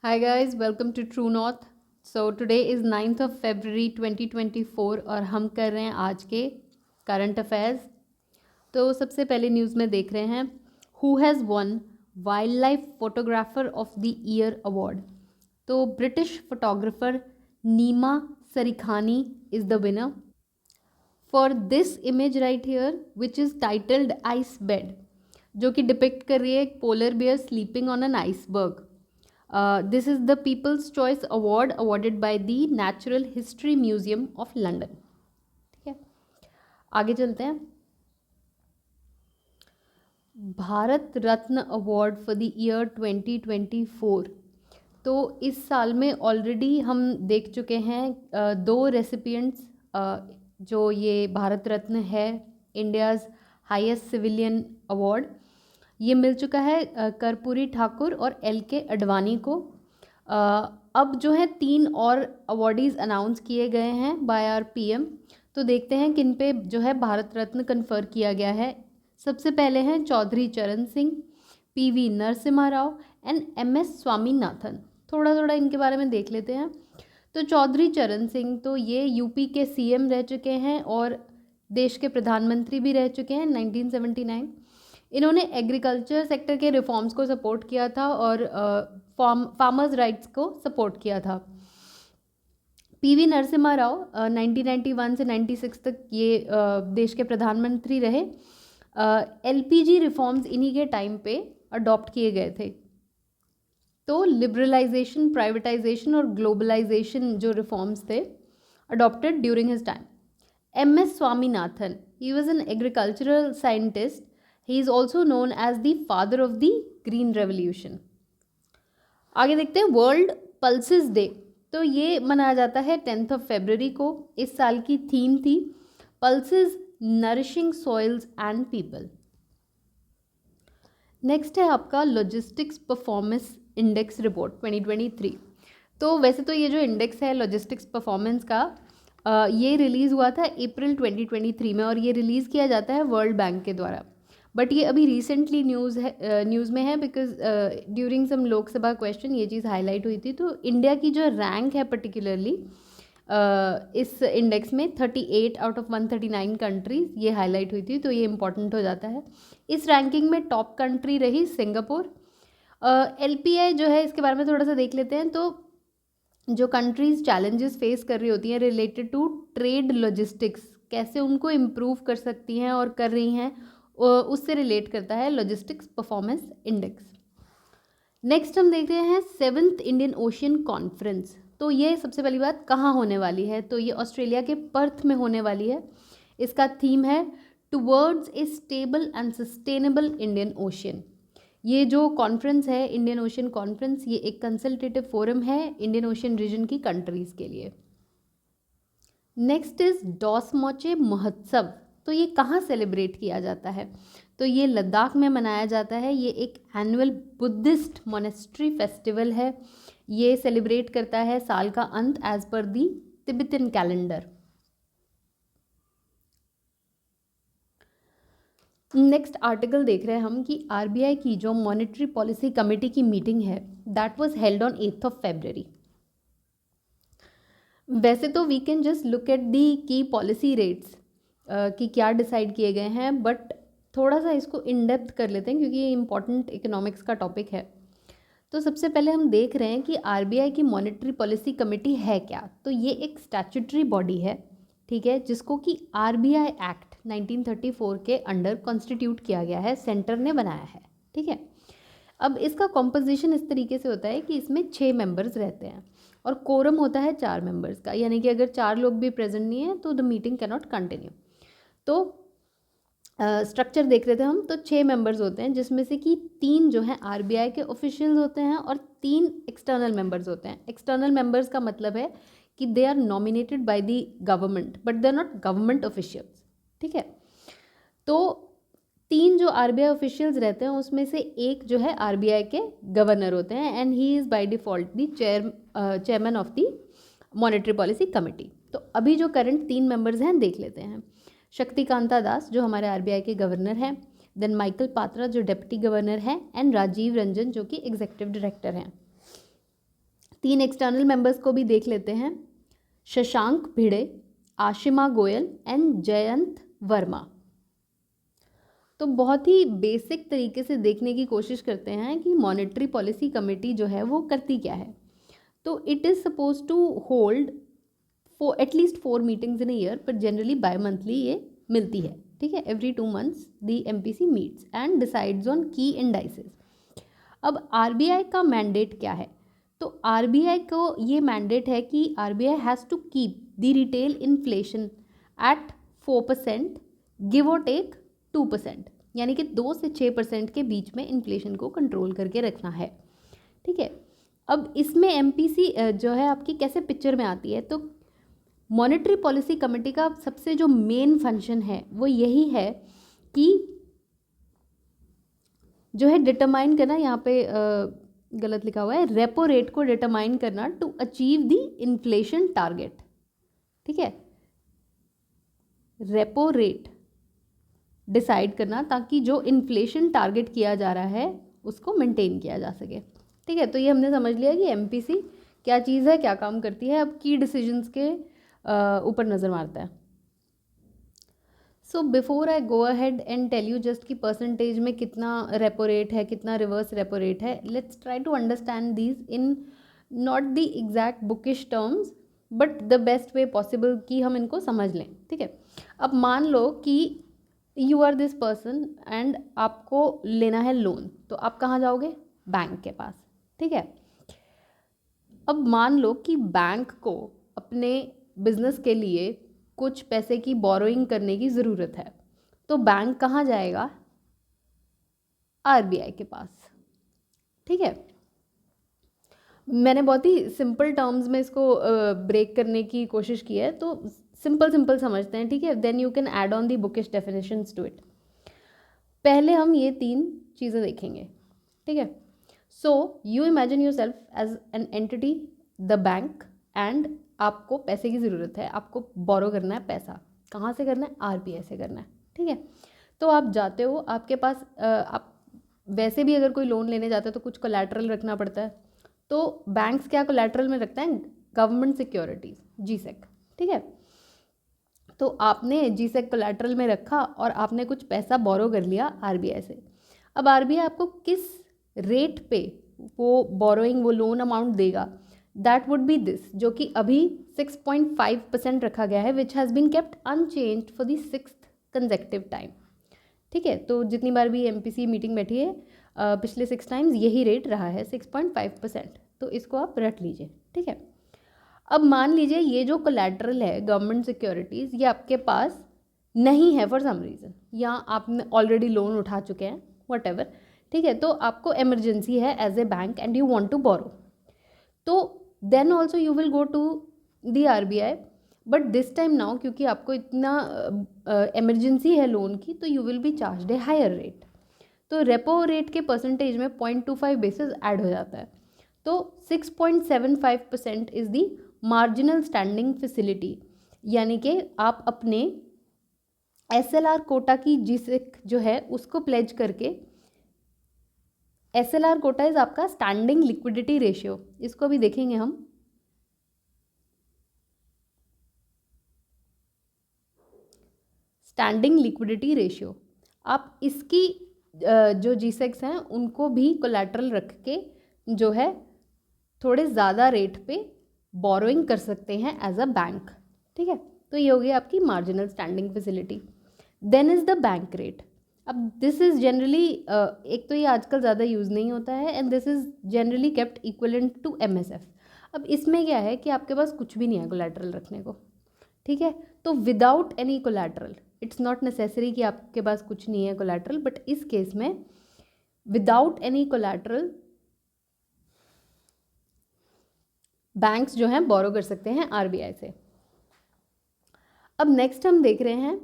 Hi guys, welcome to True North. So today is 9th of February 2024 और हम कर रहे हैं आज के करंट अफेयर्स। तो सबसे पहले न्यूज़ में देख रहे हैं who has won wildlife photographer of the year award. तो British photographer Nima Sarikhani is the winner for this image right here which is titled ice bed, जो कि डिपिक्ट कर रही है एक polar bear sleeping on an iceberg. This is the people's choice award awarded by the natural history museum of London. ठीक है, आगे चलते हैं। Bharat Ratna award for the year 2024। तो इस साल में ऑलरेडी हम देख चुके हैं दो रेसिपिएंट्स जो ये भारत रत्न है, इंडियाज़ हाईएस्ट सिविलियन अवार्ड। ये मिल चुका है कर्पूरी ठाकुर और LK अडवाणी को। अब जो है 3 और अवॉर्डीज़ अनाउंस किए गए हैं बाय आर PM। तो देखते हैं किन पे जो है भारत रत्न कन्फर किया गया है। सबसे पहले हैं चौधरी चरण Singh, PV Narasimha Rao and MS Swaminathan. थोड़ा थोड़ा इनके बारे में देख लेते हैं। तो चौधरी चरण सिंह तो ये UP के CM रह चुके हैं और देश के प्रधानमंत्री भी रह चुके हैं 1979। इन्होंने एग्रीकल्चर सेक्टर के रिफॉर्म्स को सपोर्ट किया था और फार्मर्स राइट्स को सपोर्ट किया था। PV नरसिम्हा राव 1991 से 96 तक ये देश के प्रधानमंत्री रहे। LPG रिफॉर्म्स इन्हीं के टाइम पे अडॉप्ट किए गए थे। तो लिबरलाइजेशन, प्राइवेटाइजेशन और ग्लोबलाइजेशन जो रिफॉर्म्स थे adopted during his time. MS Swaminathan, he was an agricultural scientist. He is also known as the father of the green revolution. आगे देखते हैं वर्ल्ड पल्सेस डे। तो ये मनाया जाता है 10th of February को। इस साल की थीम थी pulses nourishing soils and people. Next है आपका लॉजिस्टिक्स परफॉर्मेंस इंडेक्स रिपोर्ट 2023। तो वैसे तो ये जो इंडेक्स है लॉजिस्टिक्स परफॉर्मेंस का ये रिलीज़ हुआ था अप्रैल 2023 में और ये रिलीज़ किया जाता है वर्ल्ड बैंक के द्वारा। बट ये अभी रिसेंटली न्यूज़ में है because during some Lok Sabha question ये चीज़ हाईलाइट हुई थी। तो इंडिया की जो रैंक है पर्टिकुलरली इस इंडेक्स में 38 आउट ऑफ 139 कंट्रीज़ ये हाईलाइट हुई थी, तो ये इंपॉर्टेंट हो जाता है। इस रैंकिंग में टॉप कंट्री रही सिंगापुर। LPI जो है इसके बारे में थोड़ा सा देख लेते हैं। तो जो कंट्रीज़ चैलेंजेस फेस कर रही होती हैं रिलेटेड टू ट्रेड लॉजिस्टिक्स, कैसे उनको इम्प्रूव कर सकती हैं और कर रही हैं, उससे रिलेट करता है लॉजिस्टिक्स परफॉर्मेंस इंडेक्स। नेक्स्ट हम देख रहे हैं 7th इंडियन ओशियन कॉन्फ्रेंस। तो ये सबसे पहली बात कहाँ होने वाली है, तो ये ऑस्ट्रेलिया के पर्थ में होने वाली है। इसका थीम है towards a stable and sustainable Indian ocean. ये जो कॉन्फ्रेंस है इंडियन ओशियन कॉन्फ्रेंस, ये एक कंसल्टेटिव फोरम है इंडियन ओशियन रीजन की कंट्रीज़ के लिए। नेक्स्ट इज डॉसमोचे महोत्सव। तो ये कहाँ सेलिब्रेट किया जाता है, तो ये लद्दाख में मनाया जाता है। ये एक एनुअल बुद्धिस्ट मोनेस्ट्री फेस्टिवल है। ये सेलिब्रेट करता है साल का अंत as per the Tibetan calendar. Next article देख रहे हैं हम कि RBI की जो मॉनेटरी पॉलिसी कमेटी की मीटिंग है that was held on 8th of February। वैसे तो we can just look at the key policy rates कि क्या डिसाइड किए गए हैं, बट थोड़ा सा इसको इन डेप्थ कर लेते हैं क्योंकि ये इंपॉर्टेंट इकोनॉमिक्स का टॉपिक है। तो सबसे पहले हम देख रहे हैं कि RBI की मॉनेटरी पॉलिसी कमेटी है क्या। तो ये एक स्टैट्यूटरी बॉडी है, ठीक है, जिसको कि RBI एक्ट 1934 के अंडर कॉन्स्टिट्यूट किया गया है, सेंटर ने बनाया है। ठीक है, अब इसका कॉम्पोजिशन इस तरीके से होता है कि इसमें 6 मेंबर्स रहते हैं और कोरम होता है 4 मेंबर्स का, यानी कि अगर 4 लोग भी प्रेजेंट नहीं है तो the meeting can not continue. तो स्ट्रक्चर देख रहे थे हम, तो 6 मेंबर्स होते हैं जिसमें से कि 3 जो हैं RBI के ऑफिशियल्स होते हैं और 3 एक्सटर्नल मेंबर्स होते हैं। एक्सटर्नल मेंबर्स का मतलब है कि they are nominated by the government but they are not government officials. ठीक है, तो 3 जो RBI ऑफिशियल्स रहते हैं उसमें से एक जो है RBI के गवर्नर होते हैं and he is by default the chairman of the monetary policy committee. तो अभी जो करंट 3 मेंबर्स हैं देख लेते हैं। शक्तिकांता दास जो हमारे RBI के गवर्नर हैं, देन माइकल पात्रा जो डिप्टी गवर्नर हैं एंड राजीव रंजन जो कि एग्जीक्यूटिव डायरेक्टर हैं। 3 एक्सटर्नल मेंबर्स को भी देख लेते हैं, शशांक भिड़े, आशिमा गोयल एंड जयंत वर्मा। तो बहुत ही बेसिक तरीके से देखने की कोशिश करते हैं कि मॉनेटरी पॉलिसी कमेटी जो है वो करती क्या है। तो it is suppose to hold for at least 4 meetings in a year, पर जनरली बाय मंथली ये मिलती है, ठीक है। Every 2 months the MPC meets and decides on key indices. अब RBI का मैंडेट क्या है? तो RBI को ये मैंडेट है कि RBI has to keep the retail inflation at 4%, give or take 2%, यानी कि 2 से 6% के बीच में इन्फ्लेशन को कंट्रोल करके रखना है, ठीक है। अब इसमें MPC जो है आपकी कैसे पिक्चर में आती है? तो मॉनेटरी पॉलिसी कमेटी का सबसे जो मेन फंक्शन है वो यही है कि जो है डिटरमाइन करना, यहाँ पे गलत लिखा हुआ है, रेपो रेट को डिटरमाइन करना to achieve the inflation target, ठीक है। रेपो रेट डिसाइड करना ताकि जो इन्फ्लेशन टारगेट किया जा रहा है उसको मेंटेन किया जा सके, ठीक है। तो ये हमने समझ लिया कि MPC क्या चीज़ है, क्या काम करती है। अब की डिसीजंस के ऊपर नज़र मारता है। So before I go ahead and tell you just कि परसेंटेज में कितना रेपो रेट है, कितना रिवर्स रेपो रेट है, let's try to understand these in not the exact bookish terms but the best way possible कि हम इनको समझ लें, ठीक है। अब मान लो कि you are this person and आपको लेना है लोन, तो आप कहाँ जाओगे? बैंक के पास, ठीक है। अब मान लो कि बैंक को अपने बिजनेस के लिए कुछ पैसे की बोरोइंग करने की ज़रूरत है, तो बैंक कहाँ जाएगा? RBI के पास, ठीक है। मैंने बहुत ही सिंपल टर्म्स में इसको ब्रेक करने की कोशिश की है, तो सिंपल समझते हैं, ठीक है। Then you can add on the bookish definitions to it. पहले हम ये 3 चीज़ें देखेंगे, ठीक है। So you imagine yourself as an entity, the bank, and आपको पैसे की ज़रूरत है, आपको बोरो करना है पैसा। कहाँ से करना है? RBI से करना है, ठीक है। तो आप जाते हो, आपके पास आप वैसे भी अगर कोई लोन लेने जाते हो तो कुछ कोलैटरल रखना पड़ता है। तो बैंक्स क्या कोलैटरल में रखते हैं? गवर्नमेंट सिक्योरिटीज़, GSEC, ठीक है। तो आपने GSEC कोलैटरल में रखा और आपने कुछ पैसा बोरो कर लिया RBI से। अब RBI आपको किस रेट पे वो बोरोइंग, वो लोन अमाउंट देगा? दैट वुड बी दिस, जो कि अभी 6.5% रखा गया है, which has been kept unchanged for the 6th consecutive time, ठीक है। तो जितनी बार भी MPC मीटिंग बैठी है पिछले 6 टाइम्स यही रेट रहा है, 6.5%। तो इसको आप रट लीजिए, ठीक है। अब मान लीजिए ये जो कोलैटरल है गवर्नमेंट सिक्योरिटीज़, ये आपके पास नहीं है फॉर सम रीज़न, या आपने ऑलरेडी लोन उठा चुके हैं, व्हाटएवर, ठीक है। तो आपको इमरजेंसी है as a bank and you want to borrow, तो then also you will go to the RBI, but this time now क्योंकि आपको इतना इमरजेंसी है लोन की, तो you will be charge a higher rate. तो रेपो रेट के percentage में 0.25 बेसिस ऐड हो जाता है। तो 6.75% is the marginal standing facility, यानी कि आप अपने SLR कोटा की GSEC जो है उसको प्लेज करके, SLR कोटा इज आपका स्टैंडिंग लिक्विडिटी रेशियो, इसको भी देखेंगे हम। स्टैंडिंग लिक्विडिटी रेशियो, आप इसकी जो GSECs हैं उनको भी कोलैटरल रख के जो है थोड़े ज़्यादा रेट पे बोरोइंग कर सकते हैं एज अ बैंक, ठीक है। तो ये हो गई आपकी marginal standing facility. Then is the bank rate. अब दिस इज़ जनरली एक तो ये आजकल ज़्यादा यूज़ नहीं होता है, and this is generally kept equivalent to MSF। अब इसमें क्या है कि आपके पास कुछ भी नहीं है कोलैटरल रखने को, ठीक है। तो without any collateral, it's not necessary कि आपके पास कुछ नहीं है कोलैटरल, बट इस केस में विदाउट एनी कोलैटरल बैंक्स जो हैं बोरो कर सकते हैं RBI से। अब नेक्स्ट हम देख रहे हैं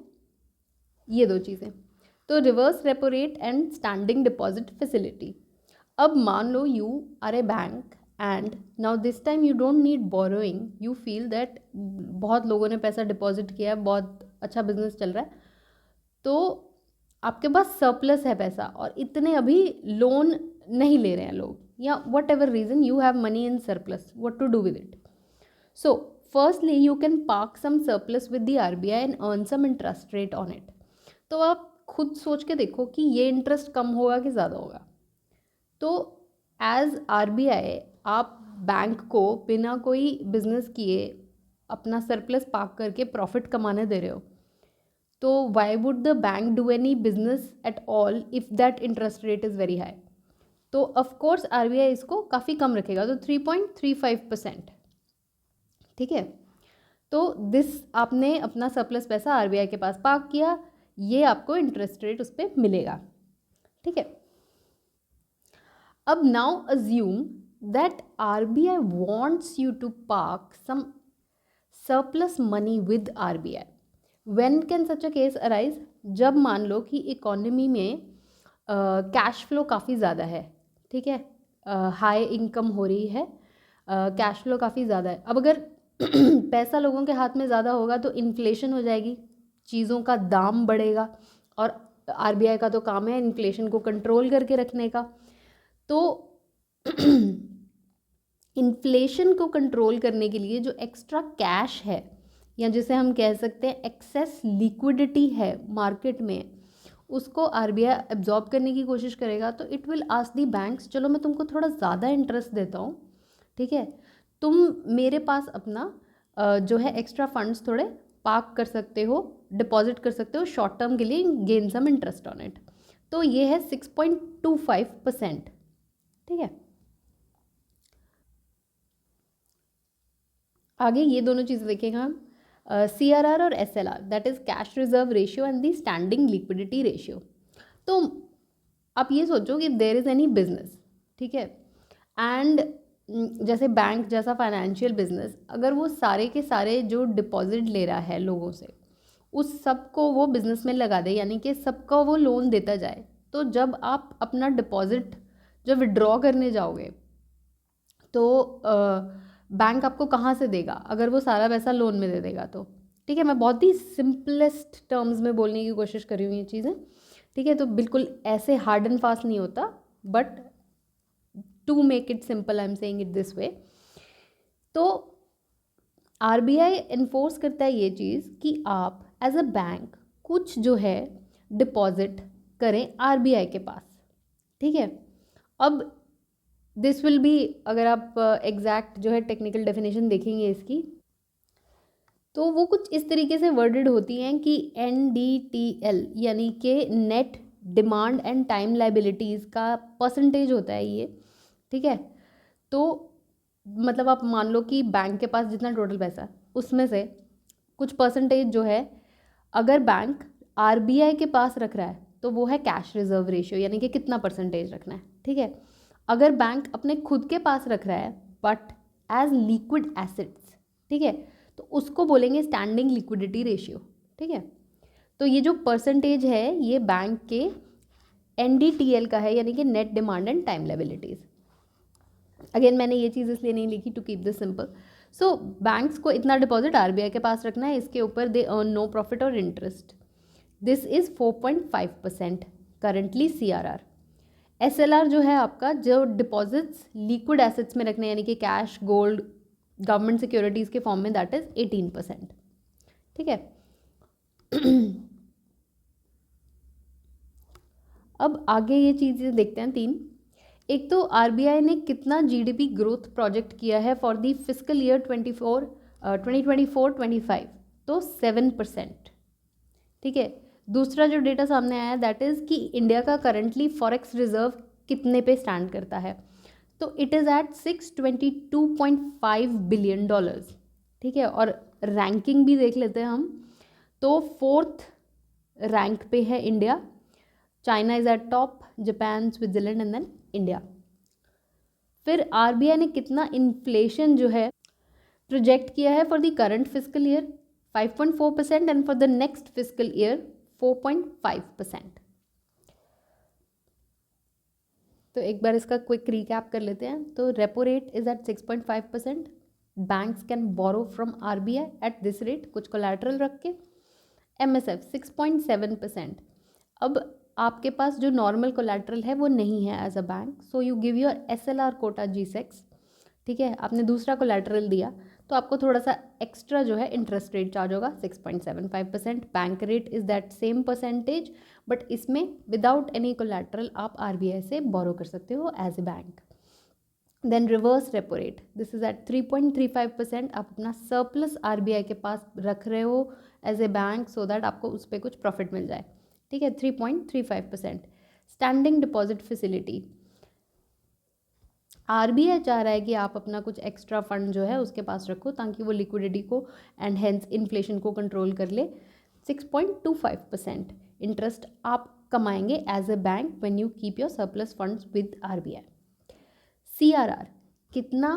ये 2 चीज़ें, तो reverse repo rate and standing deposit facility. अब मान लो you are a bank and now this time you don't need borrowing, you feel that बहुत लोगों ने पैसा डिपॉजिट किया है, बहुत अच्छा बिजनेस चल रहा है, तो आपके पास सरप्लस है पैसा और इतने अभी लोन नहीं ले रहे हैं लोग, या what ever reason you have money in surplus, what to do with it. So firstly you can park some surplus with the RBI and earn some interest rate on it. तो आप खुद सोच के देखो कि ये इंटरेस्ट कम होगा कि ज़्यादा होगा. तो एज RBI आप बैंक को बिना कोई बिजनेस किए अपना सरप्लस पार्क करके प्रॉफिट कमाने दे रहे हो, तो why would the bank do any business at all if that interest rate is very high. तो ऑफकोर्स RBI इसको काफ़ी कम रखेगा, तो 3.35%. ठीक है. तो दिस आपने अपना सरप्लस पैसा RBI के पास पार्क किया, ये आपको इंटरेस्ट रेट उस पर मिलेगा. ठीक है. अब now assume that RBI wants you to park some surplus money with RBI. When can such a case arise? जब मान लो कि इकोनॉमी में कैश फ्लो काफ़ी ज़्यादा है. ठीक है, हाई इनकम हो रही है, कैश फ्लो काफ़ी ज़्यादा है. अब अगर पैसा लोगों के हाथ में ज़्यादा होगा तो इन्फ्लेशन हो जाएगी, चीज़ों का दाम बढ़ेगा, और RBI का तो काम है इन्फ्लेशन को कंट्रोल करके रखने का. तो इन्फ्लेशन को कंट्रोल करने के लिए जो एक्स्ट्रा कैश है, या जिसे हम कह सकते हैं एक्सेस लिक्विडिटी है मार्केट में, उसको RBI एब्जॉर्ब करने की कोशिश करेगा. तो it will ask the banks, चलो मैं तुमको थोड़ा ज़्यादा इंटरेस्ट देता हूँ, ठीक है, तुम मेरे पास अपना जो है एक्स्ट्रा फंड्स थोड़े पार्क कर सकते हो, डिपॉजिट कर सकते हो शॉर्ट टर्म के लिए, gain some interest on it. तो ये है 6.25%. ठीक है. आगे ये दोनों चीज़ें देखेंगे हम, CRR और SLR, that is cash reserve ratio and the standing liquidity ratio. तो आप ये सोचो कि देयर इज़ एनी बिजनेस, ठीक है, एंड जैसे बैंक जैसा फाइनेंशियल बिजनेस, अगर वो सारे के सारे जो डिपॉजिट ले रहा है लोगों से, उस सब को वो बिज़नेस में लगा दे, यानी कि सबका वो लोन देता जाए, तो जब आप अपना डिपॉजिट जब विड्रॉ करने जाओगे तो बैंक आपको कहाँ से देगा, अगर वो सारा पैसा लोन में दे देगा तो. ठीक है, मैं बहुत ही सिंपलेस्ट टर्म्स में बोलने की कोशिश कर रही हूँ ये चीज़ें. ठीक है, तो बिल्कुल ऐसे हार्ड एंड फास्ट नहीं होता, but to make it simple I am saying it this way. तो RBI इन्फोर्स करता है ये चीज़ कि आप एज अ बैंक कुछ जो है डिपॉजिट करें RBI के पास. ठीक है. अब दिस विल बी, अगर आप एग्जैक्ट जो है टेक्निकल डेफिनेशन देखेंगे इसकी, तो वो कुछ इस तरीके से वर्डेड होती हैं कि NDTL यानी कि net demand and time liabilities का परसेंटेज होता है ये. ठीक है. तो मतलब आप मान लो कि बैंक के पास जितना टोटल पैसा है उसमें से कुछ परसेंटेज जो है अगर बैंक RBI के पास रख रहा है तो वो है कैश रिजर्व रेशियो, यानी कि कितना परसेंटेज रखना है. ठीक है. अगर बैंक अपने खुद के पास रख रहा है बट एज लिक्विड एसेट्स, ठीक है, तो उसको बोलेंगे स्टैंडिंग लिक्विडिटी रेशियो. ठीक है. तो ये जो परसेंटेज है ये बैंक के NDTL का है, यानी कि net demand and time liabilities. Again मैंने ये चीज़ इसलिए नहीं लिखी to keep this simple. So banks को इतना डिपॉजिट RBI के पास रखना है, इसके ऊपर दे अर्न नो प्रॉफिट और interest. This is 4.5% currently CRR. SLR जो है आपका, जो डिपॉजिट्स लिक्विड एसेट्स में रखने, यानी कि कैश, गोल्ड, गवर्नमेंट सिक्योरिटीज़ के फॉर्म में, दैट इज़ 18%. ठीक है. अब आगे ये चीज़ें देखते हैं 3. एक तो RBI ने कितना GDP ग्रोथ प्रोजेक्ट किया है फॉर दी फिस्कल ईयर 2024-25, तो 7%. ठीक है. दूसरा जो डेटा सामने आया दैट इज़ कि इंडिया का करंटली फॉरेक्स रिजर्व कितने पे स्टैंड करता है, तो इट इज़ एट $622.5 बिलियन. ठीक है. और रैंकिंग भी देख लेते हैं हम, तो 4th रैंक पे है India, China is at top, Japan, Switzerland and then India. फिर RBI ने कितना इन्फ्लेशन जो है प्रोजेक्ट किया है for the current fiscal year, 5.4%, and for the next fiscal year 4.5%. तो एक बार इसका क्विक रिकैप कर लेते हैं. तो repo rate is at 6.5%. Banks can borrow from RBI at this rate, कुछ कोलैटरल रख के. MSF 6.7%. अब आपके पास जो नॉर्मल कोलैटरल है वो नहीं है as a bank, so you give your SLR quota G6, ठीक है, आपने दूसरा कोलैटरल दिया तो आपको थोड़ा सा एक्स्ट्रा जो है इंटरेस्ट रेट चार्ज होगा 6.75%। Bank rate is that same percentage, but इसमें विदाउट एनी कोलैटरल आप RBI से बोरो कर सकते हो as a bank. Then reverse repo rate, this is at 3.35%। आप अपना सरप्लस RBI के पास रख रहे हो as a bank so that आपको उस पर कुछ प्रॉफिट मिल जाए, ठीक है, 3.35%। स्टैंडिंग डिपॉजिट फैसिलिटी, RBI चाह रहा है कि आप अपना कुछ एक्स्ट्रा फंड जो है उसके पास रखो ताकि वो लिक्विडिटी को एंड हेंस इन्फ्लेशन को कंट्रोल कर ले। 6.25% इंटरेस्ट आप कमाएंगे as a bank when you keep your surplus funds with RBI। CRR, कितना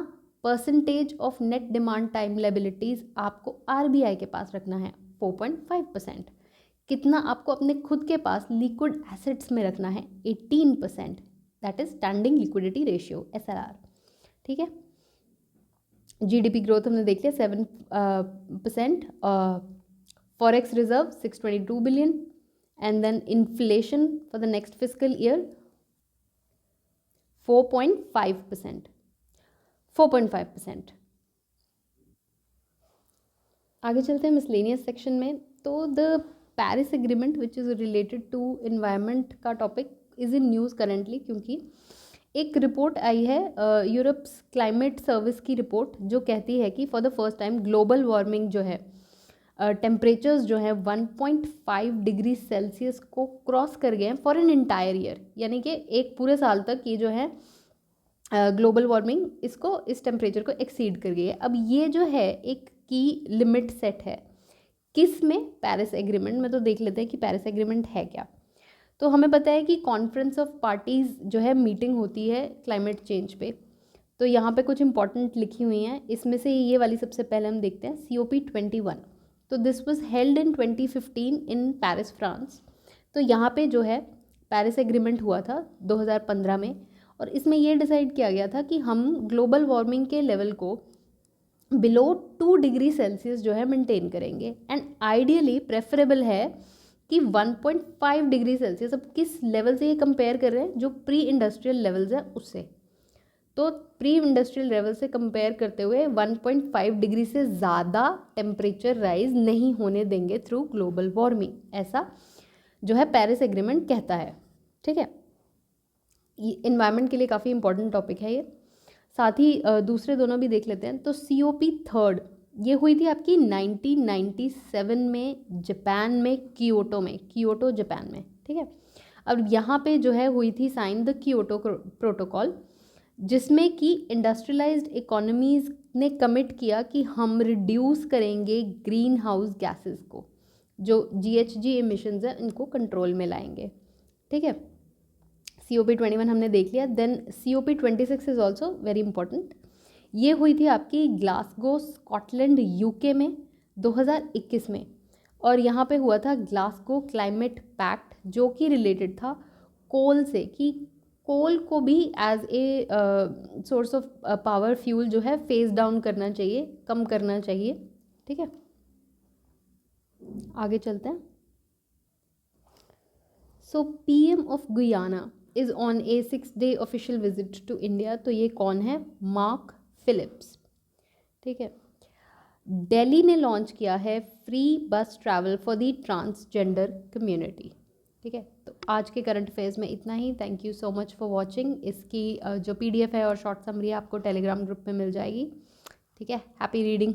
percentage of net demand time liabilities आपको RBI के पास रखना है, 4.5%। कितना आपको अपने खुद के पास लिक्विड एसेट्स में रखना है, 18%, that is standing liquidity ratio, SLR, ठीक है। GDP ग्रोथ हमने देख लिया 7%, forex reserve 622 billion, and then inflation for the next physical year 4.5%, 4.5%। आगे चलते हैं मिसलेनियस सेक्शन में। तो the Paris agreement which is related to environment का topic is in news currently, क्योंकि एक रिपोर्ट आई है यूरोप्स क्लाइमेट सर्विस की रिपोर्ट जो कहती है कि for the first time global warming जो है, टेम्परेचर्स जो है 1.5 डिग्री सेल्सियस को क्रॉस कर गए हैं फॉर एन इंटायर ईयर, यानी कि एक पूरे साल तक ये जो है ग्लोबल वार्मिंग इसको इस टेम्परेचर को एक्सीड कर गई है। अब ये जो है एक की लिमिट सेट है किस में, पेरिस एग्रीमेंट में। तो देख लेते हैं कि पेरिस एग्रीमेंट है क्या। तो हमें पता है कि कॉन्फ्रेंस ऑफ पार्टीज़ जो है मीटिंग होती है क्लाइमेट चेंज पे। तो यहाँ पे कुछ इंपॉर्टेंट लिखी हुई हैं, इसमें से ये वाली सबसे पहले हम देखते हैं COP21। तो this was held in 2015 in Paris France. तो यहाँ पे जो है पेरिस एग्रीमेंट हुआ था 2015 में, और इसमें ये डिसाइड किया गया था कि हम ग्लोबल वार्मिंग के लेवल को बिलो 2 डिग्री सेल्सियस जो है मेंटेन करेंगे, एंड आइडियली प्रेफरेबल है कि 1.5 डिग्री सेल्सियस। अब किस लेवल से ये कंपेयर कर रहे हैं, जो प्री इंडस्ट्रियल लेवल्स हैं उससे। तो प्री इंडस्ट्रियल लेवल से कंपेयर करते हुए 1.5 डिग्री से ज़्यादा टेम्परेचर राइज नहीं होने देंगे थ्रू ग्लोबल वार्मिंग, ऐसा जो है पेरिस एग्रीमेंट कहता है, ठीक है। इन्वायरमेंट के लिए काफ़ी इंपॉर्टेंट टॉपिक है ये। साथ ही दूसरे दोनों भी देख लेते हैं। तो COP3 ये हुई थी आपकी 1997 में जापान में, कियोटो जापान में, ठीक है। अब यहाँ पे जो है हुई थी साइन द कियोटो प्रोटोकॉल, जिसमें कि इंडस्ट्रियलाइज्ड इकोनॉमीज़ ने कमिट किया कि हम रिड्यूस करेंगे ग्रीन हाउस गैसेस को, जो GHG एमिशंस है इनको कंट्रोल में लाएंगे, ठीक है। COP21 हमने देख लिया। Then COP26 is also very important. ये हुई थी आपकी ग्लासगो स्कॉटलैंड UK में 2021 में, और यहाँ पे हुआ था ग्लासगो क्लाइमेट पैक्ट, जो कि रिलेटेड था कोल से, कि कोल को भी as a source of power fuel जो है फेज डाउन करना चाहिए, कम करना चाहिए, ठीक है। आगे चलते हैं। So PM of Guyana is on a 6-day official visit to India. तो ये कौन है, मार्क फिलिप्स, ठीक है। दिल्ली ने लॉन्च किया है free bus travel for the transgender community, ठीक है। तो आज के करंट अफेयर्स में इतना ही। Thank you so much for watching. इसकी जो PDF है और शॉर्ट समरी आपको टेलीग्राम ग्रुप में मिल जाएगी, ठीक है। Happy reading.